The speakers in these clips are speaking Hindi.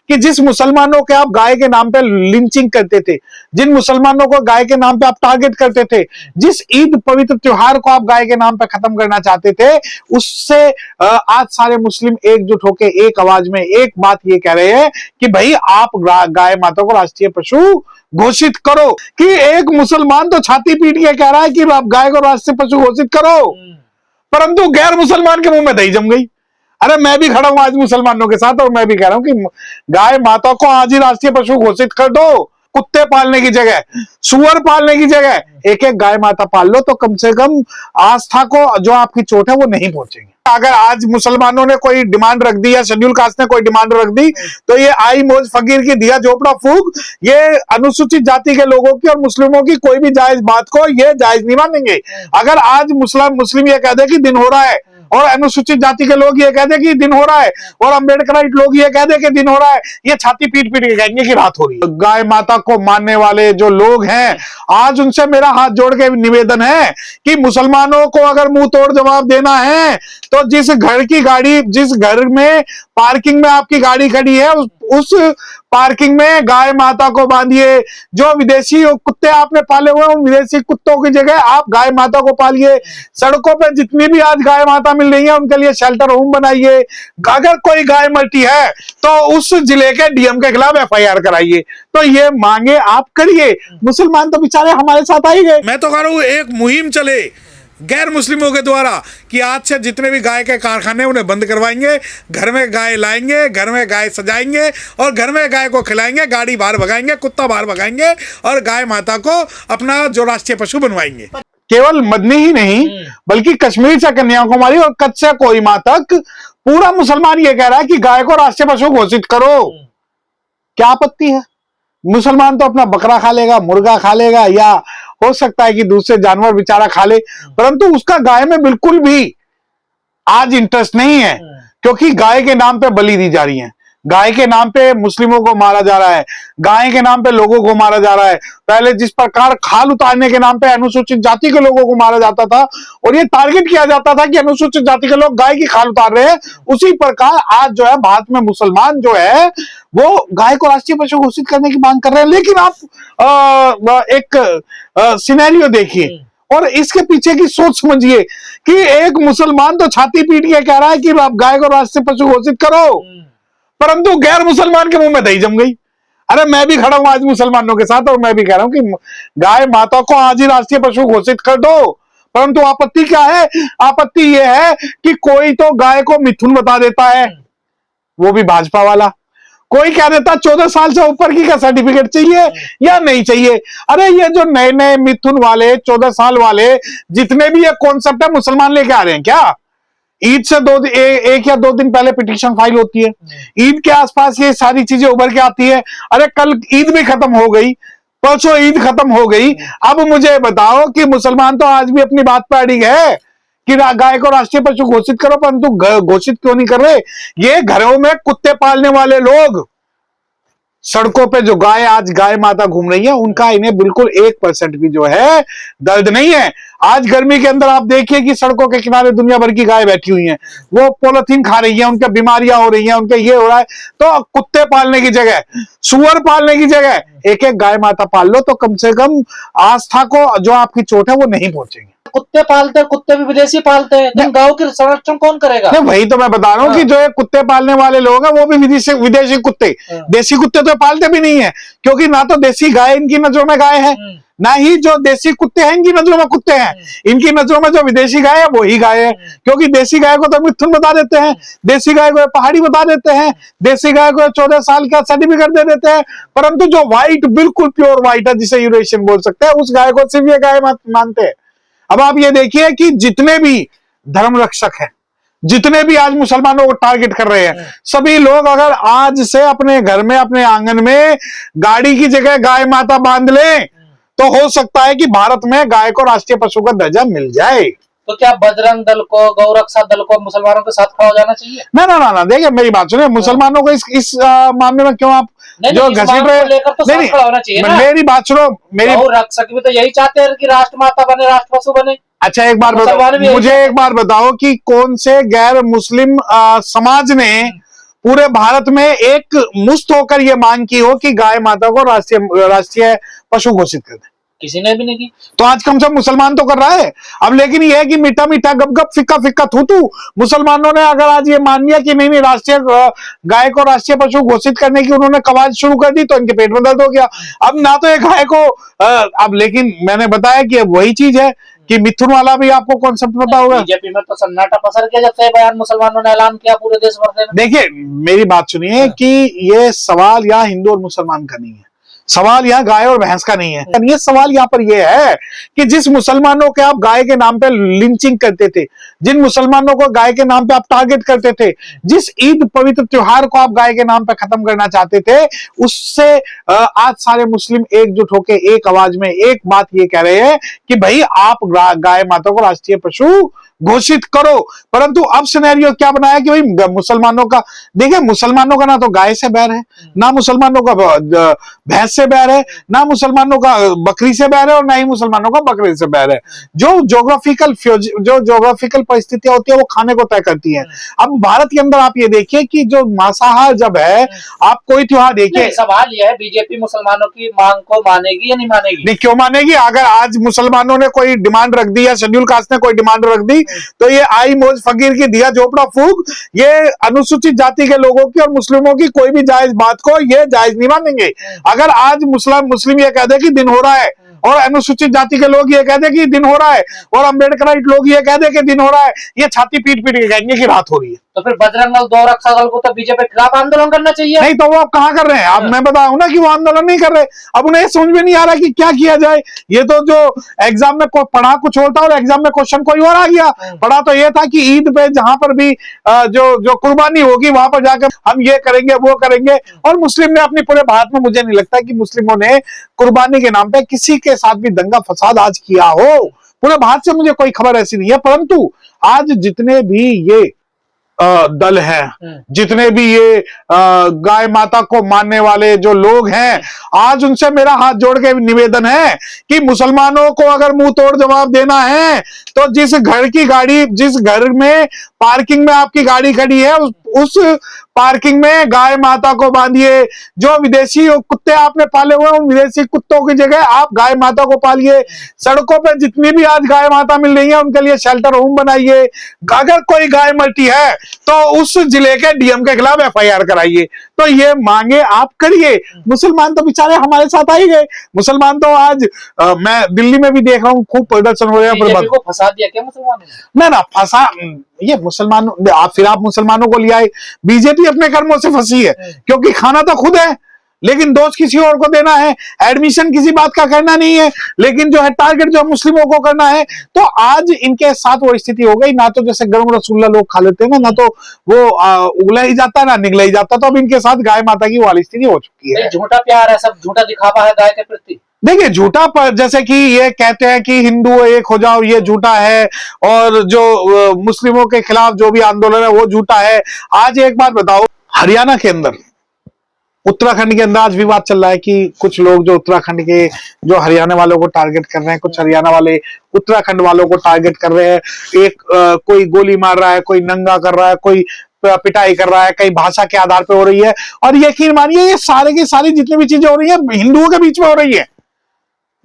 कि जिस मुसलमानों के आप गाय के नाम पे लिंचिंग करते थे, जिन मुसलमानों को गाय के नाम पे आप टारगेट करते थे, जिस ईद पवित्र त्योहार को आप गाय के नाम पे खत्म करना चाहते थे, उससे आज सारे मुस्लिम एकजुट होकर एक आवाज में एक बात ये कह रहे हैं कि भाई आप गाय माता को राष्ट्रीय पशु घोषित करो। कि एक मुसलमान तो छाती पीट के कह रहा है कि आप गाय को राष्ट्रीय पशु घोषित करो, परंतु गैर मुसलमान के मुंह में दही जम गई। अरे मैं भी खड़ा हूं आज मुसलमानों के साथ और मैं भी कह रहा हूं कि गाय माता को आज ही राष्ट्रीय पशु घोषित कर दो। कुत्ते पालने की जगह, सुअर पालने की जगह एक एक गाय माता पाल लो, तो कम से कम आस्था को जो आपकी चोट है वो नहीं पहुंचेगी। अगर आज मुसलमानों ने कोई डिमांड रख दी या शेड्यूल कास्ट ने कोई डिमांड रख दी, तो ये आई मौज फकीर की दिया झोपड़ा फूक, ये अनुसूचित जाति के लोगों की और मुस्लिमों की कोई भी जायज बात को ये जायज नहीं मानेंगे। अगर आज मुस्लिम ये कह दे कि दिन हो रहा है, और अनुसूचित जाति के लोग ये कह दे कि दिन हो रहा है, और अम्बेडकराइट लोग ये कह दे कि दिन हो रहा है, ये छाती पीट पीट के कहेंगे कि रात हो रही है। गाय माता को मानने वाले जो लोग हैं, आज उनसे मेरा हाथ जोड़ के निवेदन है कि मुसलमानों को अगर मुंह तोड़ जवाब देना है, तो जिस घर की गाड़ी, जिस घर में पार्किंग में आपकी गाड़ी खड़ी है, उस पार्किंग में गाय माता को बांधिए। जो विदेशी कुत्ते आपने पाले हुए हैं, उन विदेशी कुत्तों की जगह आप गाय माता को पालिए। सड़कों पे जितनी भी आज गाय माता मिल रही है, उनके लिए शेल्टर होम बनाइए। अगर कोई गाय मरती है तो उस जिले के डीएम के खिलाफ एफआईआर कराइए। तो ये मांगे आप करिए। मुसलमान तो बेचारे हमारे साथ आ ही गए। मैं तो कह रहा हूं एक मुहिम चले गैर मुस्लिमों के द्वारा कि आज से जितने भी गाय के कारखाने उन्हें बंद करवाएंगे, घर में गाय लाएंगे, घर में गाय सजाएंगे और घर में गाय को खिलाएंगे, गाड़ी बाहर भगाएंगे, कुत्ता बाहर भगाएंगे और गाय माता को अपना जो राष्ट्रीय पशु बनवाएंगे। केवल मदनी ही नहीं, बल्कि कश्मीर से कन्याकुमारी और कच्छ से कोहिमा तक पूरा मुसलमान ये कह रहा है कि गाय को राष्ट्रीय पशु घोषित करो। क्या आपत्ति है? मुसलमान तो अपना बकरा खा लेगा, मुर्गा खा लेगा, या हो सकता है कि दूसरे जानवर बेचारा खा ले, परंतु उसका गाय में बिल्कुल भी आज इंटरेस्ट नहीं है, क्योंकि गाय के नाम पे बलि दी जा रही है, गाय के नाम पे मुस्लिमों को मारा जा रहा है, गाय के नाम पे लोगों को मारा जा रहा है। पहले जिस प्रकार खाल उतारने के नाम पे अनुसूचित जाति के लोगों को मारा जाता था और ये टारगेट किया जाता था कि अनुसूचित जाति के लोग गाय की खाल उतार रहे हैं, उसी प्रकार आज जो है भारत में मुसलमान जो है वो गाय को राष्ट्रीय पशु घोषित करने की मांग कर रहे हैं। लेकिन आप एक सिनेरियो देखिए और इसके पीछे की सोच समझिए कि एक मुसलमान तो छाती पीट के कह रहा है कि आप गाय को राष्ट्रीय पशु घोषित करो, परंतु गैर मुसलमान के मुंह में दही जम गई। अरे मैं भी खड़ा हूं आज मुसलमानों के साथ और मैं भी कह रहा हूं कि गाय माता को आज ही राष्ट्रीय पशु घोषित कर दो, परंतु आपत्ति क्या है? आपत्ति यह है कि कोई तो गाय को मिथुन बता देता है, वो भी भाजपा वाला। कोई कह देता 14 साल से ऊपर की का सर्टिफिकेट चाहिए या नहीं चाहिए। अरे ये जो नए नए मिथुन वाले 14 साल वाले जितने भी ये कॉन्सेप्ट है, मुसलमान लेके आ रहे हैं क्या? ईद से एक या दो दिन पहले पिटीशन फाइल होती है, ईद के आसपास ये सारी चीजें उभर के आती है। अरे कल ईद भी खत्म हो गई, परसों ईद खत्म हो गई, अब मुझे बताओ कि मुसलमान तो आज भी अपनी बात पर अड़िग है कि गाय को राष्ट्रीय पशु घोषित करो, परंतु घोषित क्यों नहीं कर रहे? ये घरों में कुत्ते पालने वाले लोग, सड़कों पे जो गाय आज गाय माता घूम रही है, उनका इन्हें बिल्कुल 1% भी जो है दर्द नहीं है। आज गर्मी के अंदर आप देखिए कि सड़कों के किनारे दुनिया भर की गाय बैठी हुई हैं, वो पॉलिथीन खा रही है, उनके बीमारियां हो रही हैं, उनके ये हो रहा है। तो कुत्ते पालने की जगह, सुअर पालने की जगह एक एक गाय माता पाल लो, तो कम से कम आस्था को जो आपकी चोट है वो नहीं पहुंचेगी। कुत्ते पालते हैं, कुत्ते भी विदेशी पालते हैं, तो गांव के संरक्षण कौन करेगा? नहीं, वही तो मैं बता रहा हूँ कि जो ये कुत्ते पालने वाले लोग हैं वो भी विदेशी कुत्ते, देसी कुत्ते तो पालते भी नहीं है, क्योंकि ना तो देसी गाय इनकी नजरों में गाय है, ना ही जो देसी कुत्ते हैं इनकी नजरों में कुत्ते हैं। इनकी नजरों में जो विदेशी गाय है वही गाय है, क्योंकि देसी गाय को तो मिथुन बता देते हैं, देसी गाय को पहाड़ी बता देते हैं, देसी गाय को 14 साल का सर्टिफिकेट दे देते हैं, परंतु जो व्हाइट, बिल्कुल प्योर व्हाइट है, जिसे यूरेशियन बोल सकते हैं, उस गाय को सिर्फ ये गाय मानते हैं। अब आप ये देखिए कि जितने भी धर्म रक्षक हैं, जितने भी आज मुसलमानों को टारगेट कर रहे हैं, सभी लोग अगर आज से अपने घर में, अपने आंगन में गाड़ी की जगह गाय माता बांध लें, तो हो सकता है कि भारत में गाय को राष्ट्रीय पशु का दर्जा मिल जाए। तो क्या बजरंग दल को, गौरक्षा दल को मुसलमानों के साथ खड़ा हो जाना चाहिए? ना, देखिए मेरी बात सुनिए, मुसलमानों को इस मामले में क्यों आप जो घसीट रहे? नहीं, मेरी बात सुनो, मेरी रक्षक भी तो यही चाहते हैं कि राष्ट्रमाता बने, राष्ट्र पशु बने। अच्छा एक बार मुझे एक बार बताओ कि कौन से गैर मुस्लिम समाज ने पूरे भारत में एक मुश्त होकर ये मांग की हो कि गाय माता को राष्ट्रीय पशु घोषित कर दे। किसी ने भी नहीं की। तो आज कम से कम मुसलमान तो कर रहा है। अब लेकिन ये है कि मीठा मीठा गप गप फिक्का फिक्का थू थू, मुसलमानों ने अगर आज ये मान लिया कि नहीं राष्ट्रीय गाय को राष्ट्रीय पशु घोषित करने की उन्होंने कवायद शुरू कर दी, तो इनके पेट में दर्द हो गया। अब ना तो ये गाय को अब, लेकिन मैंने बताया कि अब वही चीज है कि मिथुन वाला भी आपको कॉन्सेप्ट पता होगा। बीजेपी में तो सन्नाटा पसर गया जब से बयान मुसलमानों ने ऐलान किया पूरे देश भर में। देखिए मेरी बात सुनिए कि ये सवाल यहाँ हिंदू और मुसलमान का नहीं है, सवाल यहाँ गाय और भैंस का नहीं है। ये सवाल यहाँ पर यह है कि जिस मुसलमानों के आप गाय के नाम पे लिंचिंग करते थे, जिन मुसलमानों को गाय के नाम पे आप टारगेट करते थे, जिस ईद पवित्र त्योहार को आप गाय के नाम पे खत्म करना चाहते थे, उससे आज सारे मुस्लिम एकजुट होकर एक आवाज में एक बात ये कह रहे हैं कि भाई आप गाय माता को राष्ट्रीय पशु घोषित करो। परंतु अब सिनेरियो क्या बनाया कि भाई मुसलमानों का, देखिए मुसलमानों का ना तो गाय से बैर है, ना मुसलमानों का भैंस से बैर है, ना मुसलमानों का बकरी से बैर है, और ना ही मुसलमानों का बकरी से बैर है। जो ज्योग्राफिकल परिस्थितियां होती है वो खाने को तय करती है। अब भारत के अंदर आप ये देखिए कि जो मांसाहार जब है, आप कोई त्योहार देखिए, सवाल यह है बीजेपी मुसलमानों की मांग को मानेगी या नहीं मानेगी? नहीं, क्यों मानेगी? अगर आज मुसलमानों ने कोई डिमांड रख दी या शेड्यूल कास्ट ने कोई डिमांड रख दी, तो ये आई मौज फकीर की दिया झोपड़ा फूक, ये अनुसूचित जाति के लोगों की और मुस्लिमों की कोई भी जायज बात को ये जायज नहीं मानेंगे। अगर आज मुस्लिम ये कह दे कि दिन हो रहा है, और अनुसूचित जाति के लोग ये कह दे कि दिन हो रहा है, और अम्बेडकराइट लोग ये कह दे कि दिन हो रहा है, ये छाती पीट पीट के कहेंगे कि रात हो रही है। तो फिर बजरंग दल, गौरक्षा दल को तो बीजेपी के खिलाफ आंदोलन करना चाहिए। नहीं तो वो अब कहां कर रहे हैं? अब मैं बताऊं ना कि वो आंदोलन नहीं कर रहे। अब उन्हें समझ में नहीं आ रहा कि क्या किया जाए। ये तो जो एग्जाम में पढ़ा कुछ और था और एग्जाम में क्वेश्चन कोई और आ गया। पढ़ा तो ये था कि ईद पे जहां पर भी जो कुर्बानी होगी वहां पर जाकर हम ये करेंगे वो करेंगे। और मुस्लिम ने अपनी पूरे भारत में, मुझे नहीं लगता कि मुस्लिमों ने कुर्बानी के नाम पे किसी के साथ भी दंगा फसाद आज किया हो। पूरे भारत से मुझे कोई खबर ऐसी नहीं है। परंतु आज जितने भी ये दल हैं, जितने भी ये गाय माता को मानने वाले जो लोग हैं, आज उनसे मेरा हाथ जोड़ के निवेदन है कि मुसलमानों को अगर मुंह तोड़ जवाब देना है तो जिस घर में पार्किंग में आपकी गाड़ी खड़ी है, उस पार्किंग में गाय माता को बांधिए। जो विदेशी कुत्ते आपने पाले हुए हैं, उन विदेशी कुत्तों की जगह आप गाय माता को पालिए। सड़कों पे जितनी भी आज गाय माता मिल रही है, उनके लिए शेल्टर होम बनाइए। अगर कोई गाय मरती है तो उस जिले के डीएम के खिलाफ एफआईआर कराइए। तो ये मांगे आप करिए। मुसलमान तो बेचारे हमारे साथ आई गए। मुसलमान तो आज मैं दिल्ली में भी देख रहा हूँ, खूब प्रदर्शन हो रहे हैं। फंसा दिया क्या मुसलमानों ने? ना फंसा, ये मुसलमानों, फिर आप मुसलमानों को ले आए। बीजेपी अपने कर्मों से फंसी है, क्योंकि खाना तो खुद है लेकिन दोस्त किसी और को देना है, एडमिशन किसी बात का करना नहीं है, लेकिन जो है टारगेट जो मुस्लिमों को करना है। तो आज इनके साथ वो स्थिति हो गई, ना तो जैसे गरम रसगुल्ला लोग खा लेते हैं ना तो वो उगला ही जाता है ना निगला ही जाता। तो अब इनके साथ गाय माता की वाली स्थिति हो चुकी है। झूठा प्यार है, सब झूठा दिखावा है गाय के प्रति। देखिए झूठा पर जैसे कि ये कहते हैं कि हिंदू एक हो जाओ, ये झूठा है, और जो मुस्लिमों के खिलाफ जो भी आंदोलन है वो झूठा है। आज एक बात बताओ, हरियाणा के अंदर, उत्तराखंड के अंदर आज विवाद चल रहा है कि कुछ लोग जो उत्तराखंड के जो हरियाणा वालों को टारगेट कर रहे हैं, कुछ हरियाणा वाले उत्तराखंड वालों को टारगेट कर रहे हैं। एक कोई गोली मार रहा है, कोई नंगा कर रहा है, कोई पिटाई कर रहा है, कई भाषा के आधार पर हो रही है। और यकीन मानिए ये सारे की सारी जितनी भी चीजें हो रही है हिंदुओं के बीच में हो रही है।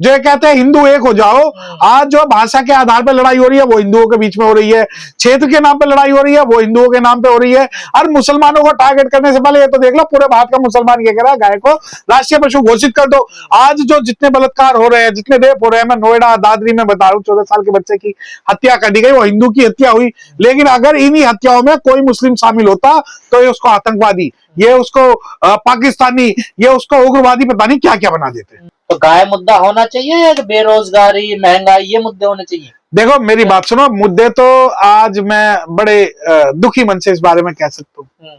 जो कहते हैं हिंदू एक हो जाओ, आज जो भाषा के आधार पर लड़ाई हो रही है वो हिंदुओं के बीच में हो रही है। क्षेत्र के नाम पर लड़ाई हो रही है वो हिंदुओं के नाम पे हो रही है। और मुसलमानों को टारगेट करने से पहले ये तो देख लो, पूरे भारत का मुसलमान ये कह रहा है गाय को राष्ट्रीय पशु घोषित कर दो। आज जो जितने बलात्कार हो रहे हैं, जितने रेप हो रहे हैं, मैं नोएडा दादरी में बता रहा हूँ, 14 साल के बच्चे की हत्या कर दी गई, वो हिंदू की हत्या हुई। लेकिन अगर इन्हीं हत्याओं में कोई मुस्लिम शामिल होता तो ये उसको आतंकवादी, ये उसको पाकिस्तानी, ये उसको उग्रवादी, पता नहीं क्या क्या बना देते। तो गाय मुद्दा होना चाहिए या बेरोजगारी, महंगाई, ये मुद्दे होने चाहिए? देखो मेरी बात सुनो, मुद्दे तो आज मैं बड़े दुखी मन से इस बारे में कह सकता हूँ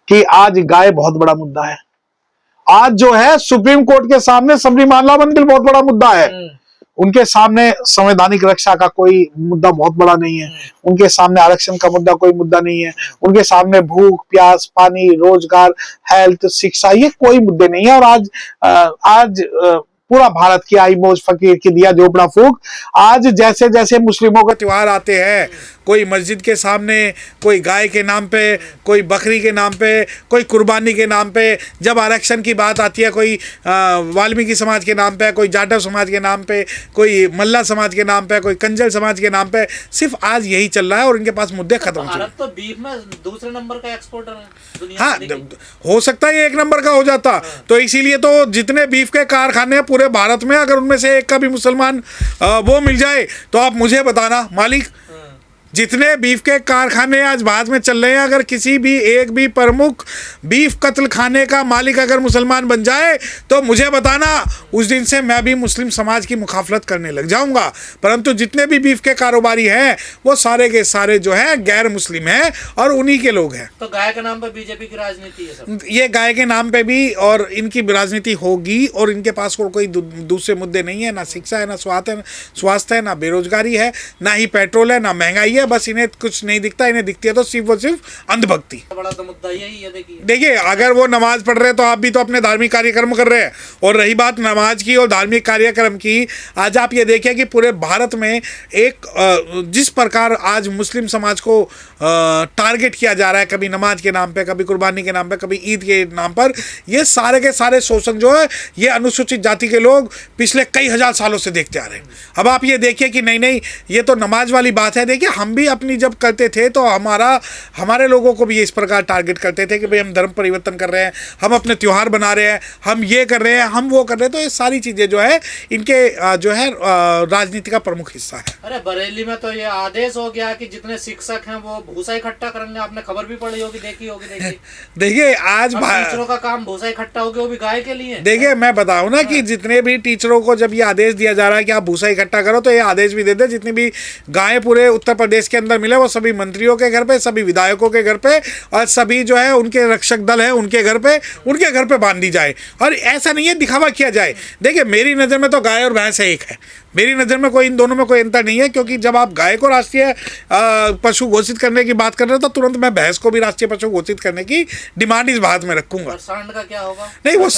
कि आज गाय बहुत बड़ा मुद्दा है। आज जो है सुप्रीम कोर्ट के सामने सबरीमाला मंदिर बहुत बड़ा मुद्दा है। उनके सामने संवैधानिक रक्षा का कोई मुद्दा बहुत बड़ा नहीं है। उनके सामने आरक्षण का मुद्दा कोई मुद्दा नहीं है। उनके सामने भूख प्यास, पानी, रोजगार, हेल्थ, शिक्षा, ये कोई मुद्दे नहीं है। और आज पूरा भारत की आई मौज फकीर की दिया झोपड़ा फूक। आज जैसे जैसे मुस्लिमों के त्योहार आते हैं, कोई मस्जिद के सामने, कोई गाय के नाम पे, कोई बकरी के नाम पे, कोई कुर्बानी के नाम पे, जब आरक्षण की बात आती है कोई वाल्मीकि समाज के नाम पे, कोई जाटव समाज के नाम पे, कोई मल्ला समाज के नाम पे, कोई कंजल समाज के नाम पे, सिर्फ आज यही चल रहा है और इनके पास मुद्दे खत्म हो भारत तो बीफ में दूसरे नंबर का एक्सपोर्टर है दुनिया हाँ, में, लेकिन हो सकता है ये एक नंबर का हो जाता। तो इसीलिए तो जितने बीफ के कारखाने हैं पूरे भारत में, अगर उनमें से एक का भी मुसलमान वो मिल जाए तो आप मुझे बताना मालिक, जितने बीफ के कारखाने आज भारत में चल रहे हैं, अगर किसी भी एक भी प्रमुख बीफ कत्ल खाने का मालिक अगर मुसलमान बन जाए तो मुझे बताना, उस दिन से मैं भी मुस्लिम समाज की मुखाफलत करने लग जाऊंगा। परंतु जितने भी बीफ के कारोबारी हैं वो सारे के सारे जो हैं गैर मुस्लिम हैं और उन्हीं के लोग हैं। तो गाय के नाम पे बीजेपी की राजनीति है सब। ये गाय के नाम पे भी और इनकी राजनीति होगी और इनके पास कोई दूसरे मुद्दे नहीं है, ना शिक्षा है, ना स्वास्थ्य है, ना बेरोजगारी है, ना ही पेट्रोल है, ना महंगाई है। बस इन्हें कुछ नहीं दिखता, इन्हें दिखती है तो सिर्फ और सिर्फ अंधभक्ति। बड़ा तो मुद्दा यही है। देखिए, अगर वो नमाज पढ़ रहे हैं तो आप भी तो अपने धार्मिक कार्यक्रम कर रहे हैं। और रही बात नमाज की और धार्मिक कार्यक्रम की, आज आप ये देखिए कि पूरे भारत में एक जिस प्रकार आज मुस्लिम समाज को टारगेट किया जा रहा है, कभी नमाज के नाम पे, कभी कुर्बानी के नाम पे, कभी ईद के नाम पर, ये सारे के सारे शोषण जो है ये अनुसूचित जाति के लोग पिछले कई हजार सालों से देखते आ रहे हैं। अब आप ये देखिए कि नहीं ये तो नमाज वाली बात है। देखिए, हम भी अपनी जब करते थे तो हमारे लोगों को भी इस प्रकार टारगेट करते थे कि भाई हम धर्म परिवर्तन कर रहे हैं, हम अपने त्यौहार बना रहे हैं, हम ये कर रहे हैं, हम वो कर रहे हैं। तो ये सारी चीज़ें जो है इनके जो है राजनीति का प्रमुख हिस्सा है। अरे बरेली में तो ये आदेश हो गया कि जितने शिक्षक हैं वो भूसा इकट्ठा करेंगे। आपने खबर भी पढ़ी होगी, देखी होगी। देखिए, आज टीचरों का काम भूसा इकट्ठा हो गया, वो भी गाय के लिए। देखिए, मैं बताऊं ना कि जितने भी टीचरों को जब ये आदेश दिया जा रहा है कि आप भूसा इकट्ठा करो, तो ये आदेश भी देते जितनी भी गायें पूरे उत्तर प्रदेश के अंदर मिले वो सभी मंत्रियों के घर पे, सभी विधायकों के घर पे और सभी जो है उनके रक्षक दल है उनके घर पे बांध दी जाए। और ऐसा नहीं है दिखावा किया जाए। देखिए, मेरी नज़र में तो गाय और भैंस एक है। मेरी नज़र में इन दोनों में कोई अंतर नहीं है, क्योंकि जब आप गाय को राष्ट्रीय पशु घोषित करने की बात कर रहे हो तो तुरंत मैं भैंस को भी राष्ट्रीय पशु घोषित करने की डिमांड इस भारत में रखूंगा। सांड का क्या होगा? नहीं, वो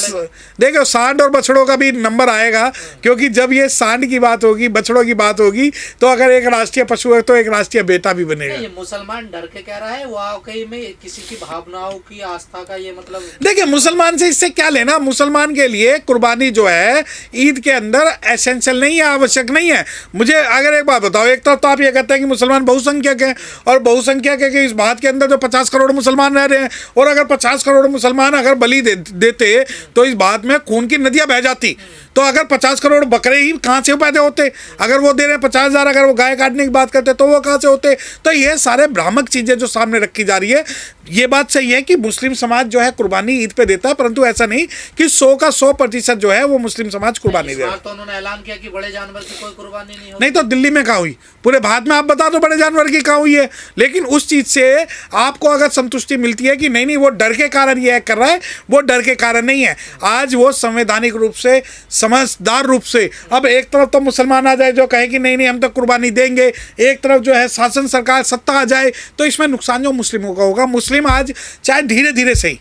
देखो, सांड और बछड़ों का भी नंबर आएगा, क्योंकि जब ये सांड की बात होगी, बछड़ों की बात होगी, तो अगर एक राष्ट्रीय पशु है तो एक राष्ट्रीय बेटा भी बनेगा। ये मुसलमान डर के कह रहा है, वाकई में किसी की भावनाओं की आस्था का ये मतलब। देखिए, मुसलमान से इससे क्या लेना? मुसलमान के लिए कुर्बानी जो है ईद के अंदर एसेंशियल नहीं है, आवश्यक नहीं है। मुझे अगर एक बात बताओ, एक तरफ तो आप ये कहते हैं कि मुसलमान बहुसंख्यक है और बहुसंख्यक है कि इस बात के अंदर जो 50 करोड़ मुसलमान रह रहे हैं, और अगर 50 करोड़ मुसलमान अगर बलि देते तो इस बात में खून की नदियां बह जाती। तो अगर 50 करोड़ बकरे ही कहाँ से पैदा होते? अगर वो दे रहे हैं 50,000, अगर वो गाय काटने की बात करते तो वो कहाँ से होते? तो ये सारे भ्रामक चीज़ें जो सामने रखी जा रही है, ये बात सही है कि मुस्लिम समाज जो है कुर्बानी ईद पे देता है, परंतु ऐसा नहीं कि 100% जो है वो मुस्लिम समाज कुर्बानी दे रहा है। तो उन्होंने ऐलान किया कि बड़े जानवर की कोई कुर्बानी नहीं होगी। नहीं तो दिल्ली में कहाँ हुई? पूरे भारत में आप बता दो बड़े जानवर की कहाँ हुई है। लेकिन उस चीज़ से आपको अगर संतुष्टि मिलती है कि नहीं वो डर के कारण ये कर रहा है, वो डर के कारण नहीं है। आज वो संवैधानिक रूप से, समझदार रूप से, अब एक तरफ तो मुसलमान आ जाए जो कहे कि नहीं हम तो कुर्बानी देंगे, एक तरफ जो है शासन सरकार सत्ता आ जाए, तो इसमें नुकसान जो मुस्लिमों का होगा। मुस्लिम आज चाहे धीरे धीरे से ही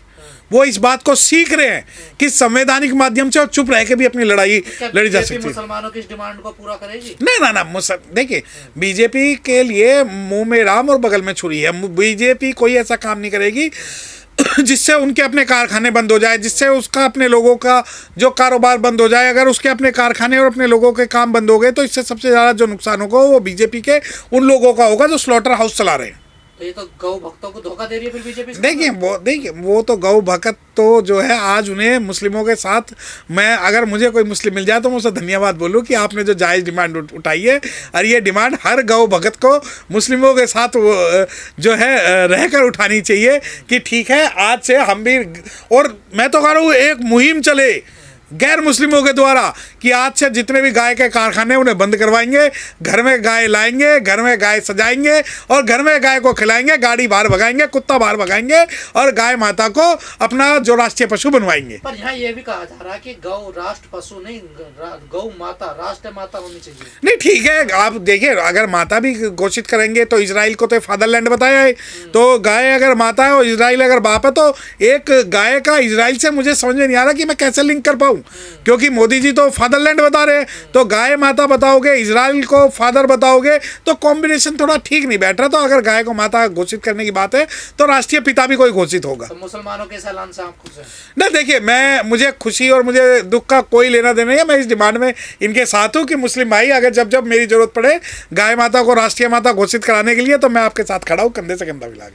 वो इस बात को सीख रहे हैं कि संवैधानिक माध्यम से और चुप रह के भी अपनी लड़ाई लड़ी जा सकती है। मुसलमानों की इस डिमांड को पूरा करेगी? ना देखिए, बीजेपी के लिए मुंह में राम और बगल में छुरी है। बीजेपी कोई ऐसा काम नहीं करेगी जिससे उनके अपने कारखाने बंद हो जाए, जिससे उसका अपने लोगों का जो कारोबार बंद हो जाए। अगर उसके अपने कारखाने और अपने लोगों के काम बंद हो गए तो इससे सबसे ज़्यादा जो नुकसान होगा वो बीजेपी के उन लोगों का होगा जो स्लॉटर हाउस चला रहे हैं। तो ये तो गौ भक्तों को धोखा दे रही है फिर बीजेपी। देखिए वो तो गौ भक्त तो जो है आज उन्हें मुस्लिमों के साथ, मैं अगर मुझे कोई मुस्लिम मिल जाए तो मैं उसे धन्यवाद बोलूँ कि आपने जो जायज़ डिमांड उठाई है, और ये डिमांड हर गौ भक्त को मुस्लिमों के साथ जो है रहकर उठानी चाहिए कि ठीक है आज से हम भी, और मैं तो कह रहा हूँ एक मुहिम चले गैर मुस्लिमों के द्वारा कि आज से जितने भी गाय के कारखाने उन्हें बंद करवाएंगे, घर में गाय लाएंगे, घर में गाय सजाएंगे और घर में गाय को खिलाएंगे, गाड़ी बाहर भगाएंगे, कुत्ता बाहर भगाएंगे और गाय माता को अपना जो राष्ट्रीय पशु बनवाएंगे। पर यहाँ ये भी कहा जा रहा है कि गौ राष्ट्र पशु नहीं, गौ माता राष्ट्र माता होनी चाहिए। नहीं ठीक है, आप देखिए अगर माता भी घोषित करेंगे तो इजराइल को तो फादरलैंड बताया है, तो गाय अगर माता है और इजराइल अगर बाप है, तो एक गाय का इजराइल से मुझे समझ में नहीं आ रहा कि मैं कैसे लिंक कर पाऊँ। हूँ, क्योंकि मोदी जी तो फादरलैंड बता रहे हैं, तो गाय माता बताओगे, इजराइल को फादर बताओगे, तो कॉम्बिनेशन थोड़ा ठीक नहीं बैठ रहा। तो अगर गाय को माता घोषित करने की बात है तो राष्ट्रीय पिता भी कोई घोषित होगा। तो मुसलमानों के इस ऐलान से आप खुश हैं? नहीं देखिए, मुझे खुशी और मुझे दुख का कोई लेना देना नहीं है। मैं इस डिमांड में इनके साथ हूँ कि मुस्लिम भाई अगर जब मेरी जरूरत पड़े गाय माता को राष्ट्रीय माता घोषित कराने के लिए, तो मैं आपके साथ खड़ा हूँ कंधे से कंधा मिला के।